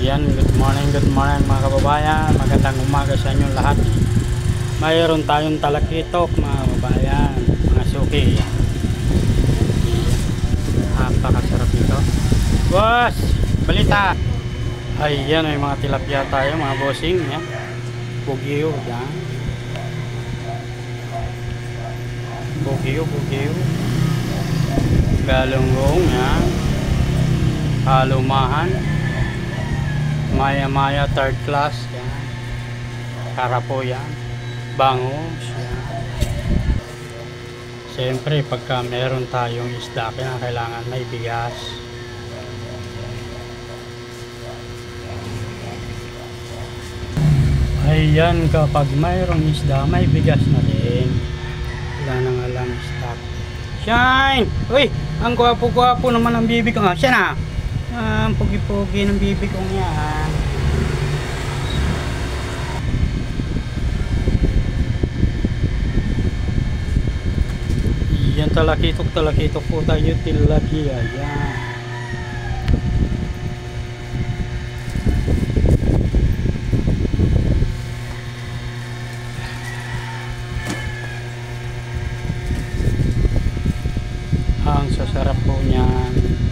Yan, good morning mga kababayan. Magandang umaga sa inyo lahat. Mayroon tayong talakitok mga kababayan, mga suki. Napakasarap nito. Boss, balita. Ayan, may mga tilapia tayo mga bossing. Yan. Bugyo, yan. Bugyo. Galunggong, yan. Halumahan. Maya third class, yan. Karapo, yan. Bangus, yan. Siyempre pagka meron tayong isda, kailangan may bigas. Ayan, kapag mayroong isda, may bigas na rin. Wala nang alam stock. Shine! Uy! Ang gwapo-gwapo naman ang bibi ko nga. Siya na! Ang pugi-pugi ng bibi kong yan. Yan, talakitok po tayo. Tilapia. Yan. Ang sasarap po niyan.